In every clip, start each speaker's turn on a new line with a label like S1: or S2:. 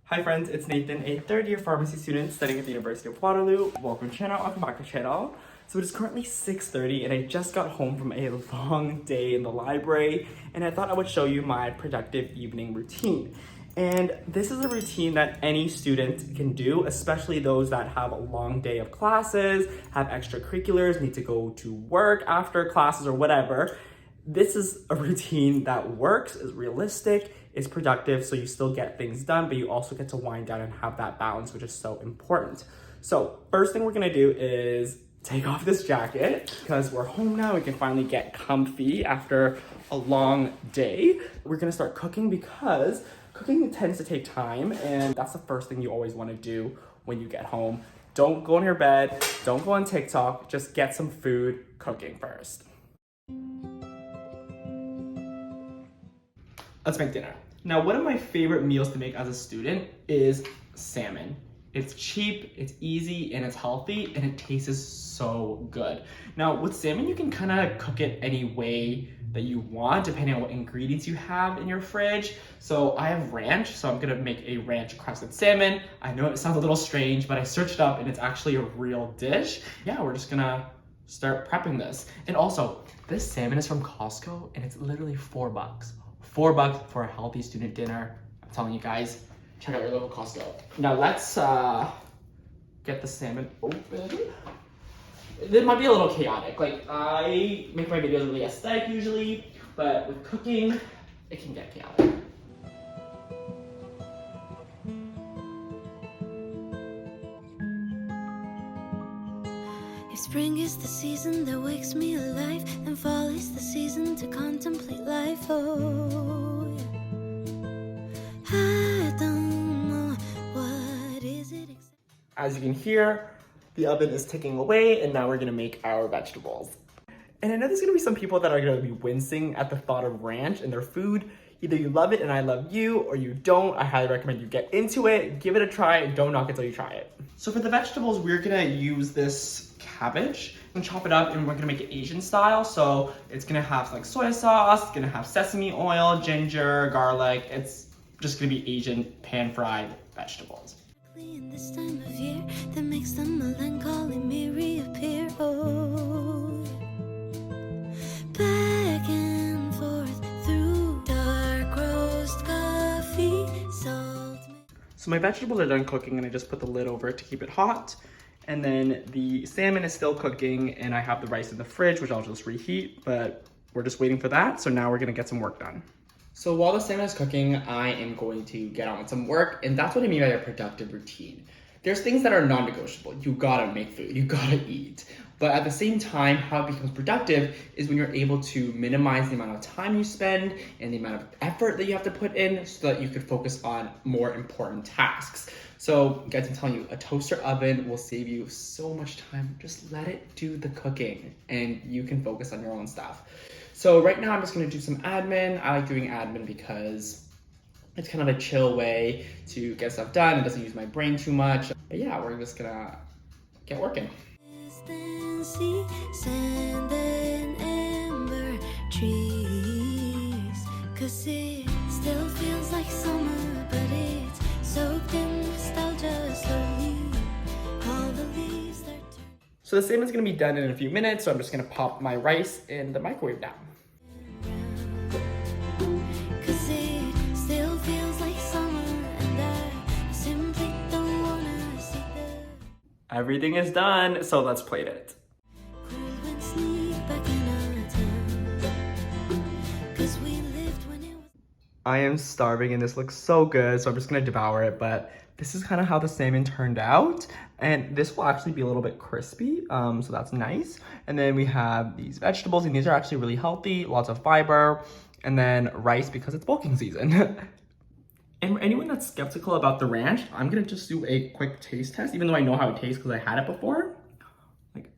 S1: Hi friends, it's Nathan, a third-year pharmacy student studying at the University of Waterloo. Welcome to channel, welcome back to channel. So it is currently 6:30 and I just got home from a long day in the library and I thought I would show you my productive evening routine. And this is a routine that any student can do, especially those that have a long day of classes, have extracurriculars, need to go to work after classes or whatever. This is a routine that works, is realistic, is productive, so you still get things done, but you also get to wind down and have that balance, which is so important. So first thing we're gonna do is take off this jacket because we're home now. We can finally get comfy after a long day. We're gonna start cooking because cooking tends to take time, and that's the first thing you always wanna do when you get home. Don't go in your bed, don't go on TikTok, just get some food cooking first. Let's make dinner. Now, one of my favorite meals to make as a student is salmon. It's cheap, it's easy, and it's healthy, and it tastes so good. Now, with salmon, you can kind of cook it any way that you want, depending on what ingredients you have in your fridge. So I have ranch, so I'm gonna make a ranch crusted salmon. I know it sounds a little strange, but I searched it up and it's actually a real dish. Yeah, we're just gonna start prepping this. And also, this salmon is from Costco, and it's literally $4. $4 for a healthy student dinner. I'm telling you guys, check out your local Costco. Now let's get the salmon open. It might be a little chaotic. Like, I make my videos really aesthetic usually, but with cooking, it can get chaotic.
S2: If spring is the season that wakes me alive, and fall is the season to contemplate life. Oh, yeah. I don't know what is it exactly.
S1: As you can hear, the oven is ticking away, and now we're gonna make our vegetables. And I know there's gonna be some people that are gonna be wincing at the thought of ranch in their food. Either you love it and I love you, or you don't. I highly recommend you get into it, give it a try, and don't knock it till you try it. So for the vegetables, we're gonna use this cabbage and chop it up, and we're gonna make it Asian style. So it's gonna have like soy sauce, it's gonna have sesame oil, ginger, garlic. It's just gonna be Asian pan-fried vegetables.
S2: In this time of year that makes the melancholy me reappear. Oh, back and forth through dark roast coffee, salt.
S1: So my vegetables are done cooking, and I just put the lid over it to keep it hot. And then the salmon is still cooking, and I have the rice in the fridge, which I'll just reheat, but we're just waiting for that. So now we're gonna get some work done. So while the salmon is cooking, I am going to get on with some work, and that's what I mean by a productive routine. There's things that are non-negotiable. You gotta make food, you gotta eat. But at the same time, how it becomes productive is when you're able to minimize the amount of time you spend and the amount of effort that you have to put in so that you could focus on more important tasks. So guys, I'm telling you, a toaster oven will save you so much time. Just let it do the cooking and you can focus on your own stuff. So right now I'm just gonna do some admin. I like doing admin because it's kind of a chill way to get stuff done. It doesn't use my brain too much. But yeah, we're just gonna get working.
S2: Sand and amber trees, 'cause it still feels like summer, but it's soaked in nostalgia slowly. All the leaves that turn.
S1: So the salmon's gonna be done in a few minutes, so I'm just gonna pop my rice in the microwave now.
S2: 'Cause it still feels like summer, and I simply don't wanna see the
S1: Everything is done, so let's plate it.
S2: cool wind sneak back in our town. 'Cause we lived when it was.
S1: I am starving and this looks so good, so I'm just gonna devour it, but this is kind of how the salmon turned out. And this will actually be a little bit crispy, so that's nice. And then we have these vegetables, and these are actually really healthy, lots of fiber. And then rice because it's bulking season. And anyone that's skeptical about the ranch, I'm gonna just do a quick taste test, even though I know how it tastes because I had it before. Like,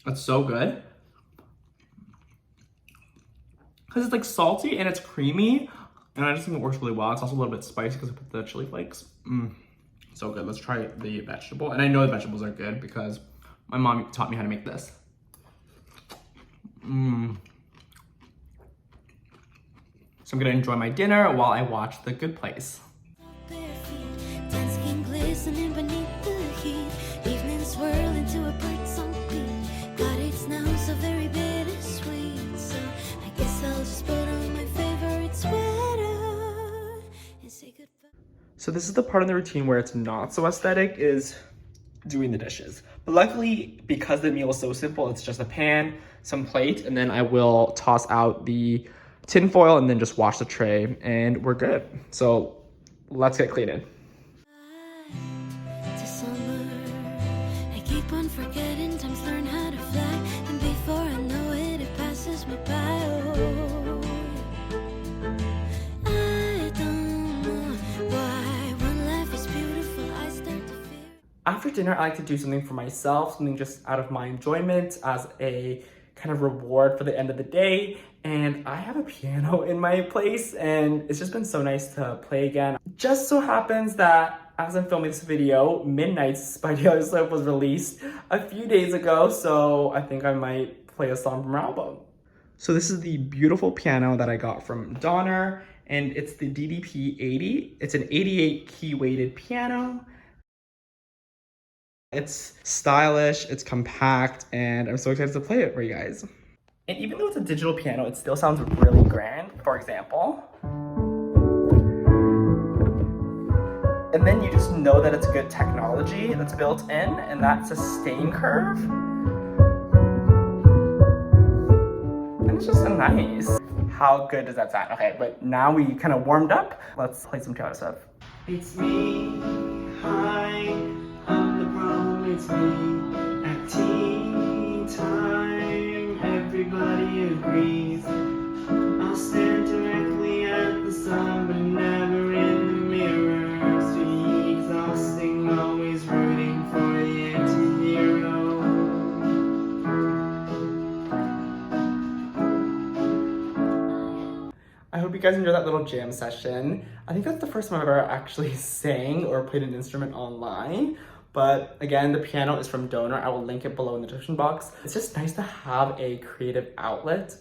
S1: it's so good. Because it's like salty and it's creamy, and I just think it works really well. It's also a little bit spicy because I put the chili flakes. So good. Let's try the vegetable. And I know the vegetables are good because my mom taught me how to make this. So I'm gonna enjoy my dinner while I watch The Good Place.
S2: Bare feet, tan skin glistening beneath the heat. Evening swirl into a bird-song beat. God, it's now so very bittersweet. So I guess I'll just put on my favorite sweater and say goodbye.
S1: So this is the part of the routine where it's not so aesthetic, is doing the dishes. But luckily, because the meal is so simple, it's just a pan, some plate, and then I will toss out the tin foil and then just wash the tray, and we're good. So let's get cleaning.
S2: To summer, I keep on forgetting times learn how to fly, and before I know it, it passes me by. Oh, I don't know why when life is beautiful, I start to fear.
S1: After dinner, I like to do something for myself, something just out of my enjoyment as a kind of reward for the end of the day. And I have a piano in my place, and it's just been so nice to play again. Just so happens that as I'm filming this video, Midnight's by Taylor Swift was released a few days ago, so I think I might play a song from her album. So this is the beautiful piano that I got from Donner, and it's the DDP 80. It's an 88 key weighted piano. It's stylish, it's compact, and I'm so excited to play it for you guys. And even though it's a digital piano, it still sounds really grand. For example, and then you just know that it's good technology that's built in, and that sustain curve. And it's just nice. How good does that sound? Okay, but now we kind of warmed up. Let's play some Taylor Swift. It's me, hi, I'm the problem, it's me. At tea time, everybody agrees. I'll stare directly at the sun, but never in the mirror. Sweet, exhausting, always rooting for the anti-hero. I hope you guys enjoyed that little jam session. I think that's the first time I've ever actually sang or played an instrument online. But again, the piano is from Donor. I will link it below in the description box. It's just nice to have a creative outlet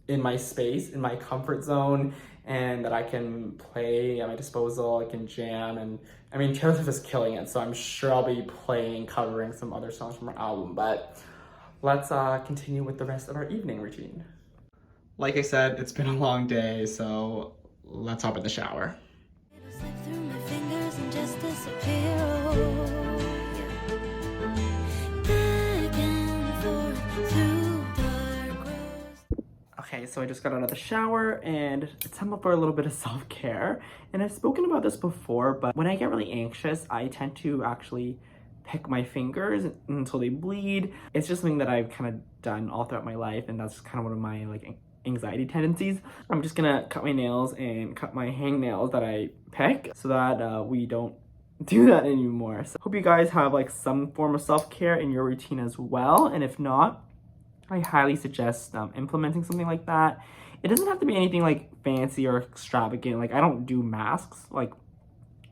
S1: in my space, in my comfort zone, and that I can play at my disposal. I can jam, and I mean, Taylor Swift is killing it, so I'm sure I'll be covering some other songs from her album. But let's continue with the rest of our evening routine. Like I said, it's been a long day, so let's hop in the shower.
S2: It'll slip through my fingers and just disappear. Oh, yeah. Back and forth through dark roads.
S1: Okay, so I just got out of the shower, and it's time for a little bit of self-care. And I've spoken about this before, but when I get really anxious, I tend to actually pick my fingers until they bleed. It's just something that I've kind of done all throughout my life, and that's kind of one of my anxiety tendencies. I'm just gonna cut my nails and cut my hangnails that I pick so that we don't do that anymore. So hope you guys have some form of self-care in your routine as well, and if not, I highly suggest implementing something like that. It doesn't have to be anything fancy or extravagant. I don't do masks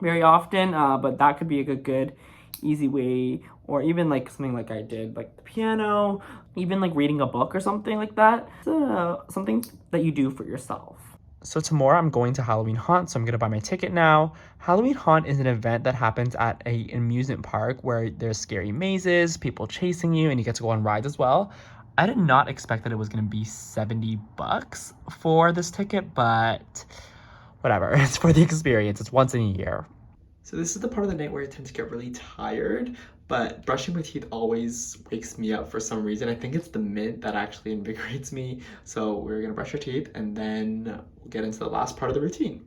S1: very often, but that could be a good easy way, or even something I did, the piano, even reading a book or something like that. It's something that you do for yourself. So tomorrow I'm going to Halloween Haunt, so I'm gonna buy my ticket now. Halloween Haunt is an event that happens at an amusement park where there's scary mazes, people chasing you, and you get to go on rides as well. I did not expect that it was gonna be $70 for this ticket, but whatever, it's for the experience. It's once in a year. So this is the part of the night where I tend to get really tired, but brushing my teeth always wakes me up for some reason. I think it's the mint that actually invigorates me. So we're gonna brush our teeth, and then we'll get into the last part of the routine.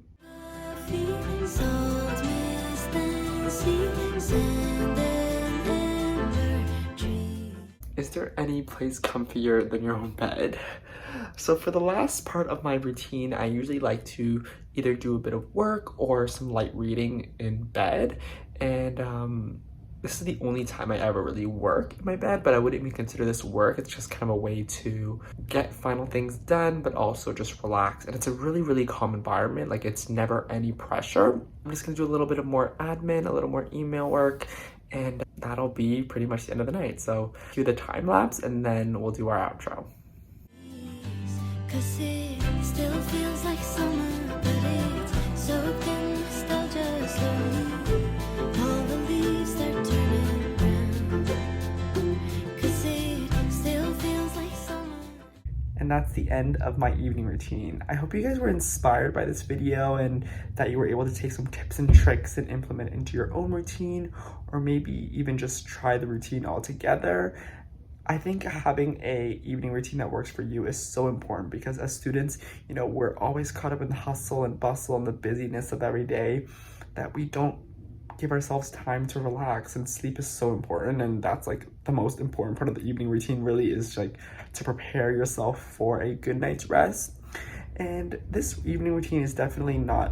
S2: Salt, mist, and sea, sand, and amber tree.
S1: Is there any place comfier than your own bed? So for the last part of my routine, I usually like to either do a bit of work or some light reading in bed. And this is the only time I ever really work in my bed, but I wouldn't even consider this work. It's just kind of a way to get final things done, but also just relax. And it's a really calm environment. It's never any pressure. I'm just gonna do a little bit of more admin, a little more email work, and that'll be pretty much the end of the night. So do the time lapse, and then we'll do our outro.
S2: 'cause it still feels like summer, but it's soaked in nostalgia slowly. All the leaves, they're turning brown, 'cause it still feels like summer.
S1: And that's the end of my evening routine. I hope you guys were inspired by this video and that you were able to take some tips and tricks and implement into your own routine, or maybe even just try the routine altogether. I think having a evening routine that works for you is so important, because as students, you know, we're always caught up in the hustle and bustle and the busyness of every day that we don't give ourselves time to relax, and sleep is so important. And that's like the most important part of the evening routine, really, is like to prepare yourself for a good night's rest. And this evening routine is definitely not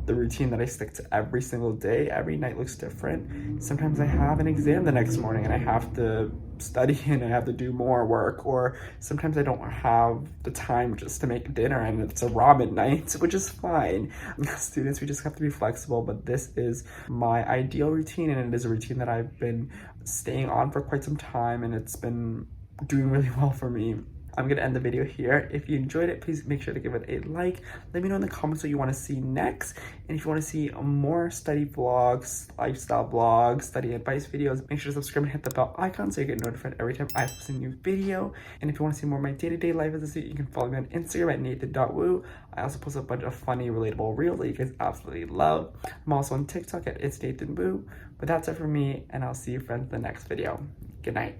S1: the routine that I stick to every single day. Every night looks different. Sometimes I have an exam the next morning and I have to study and I have to do more work, or sometimes I don't have the time just to make dinner and it's a ramen night, which is fine. Students, we just have to be flexible, but this is my ideal routine, and it is a routine that I've been staying on for quite some time, and it's been doing really well for me. I'm gonna end the video here. If you enjoyed it, please make sure to give it a like. Let me know in the comments what you want to see next. And if you want to see more study vlogs, lifestyle vlogs, study advice videos, make sure to subscribe and hit the bell icon so you get notified every time I post a new video. And if you want to see more of my day-to-day life as a student, you can follow me on Instagram at NathanWu. I also post a bunch of funny, relatable reels that you guys absolutely love. I'm also on TikTok at It's NathanWu. But that's it for me, and I'll see you friends in the next video. Good night.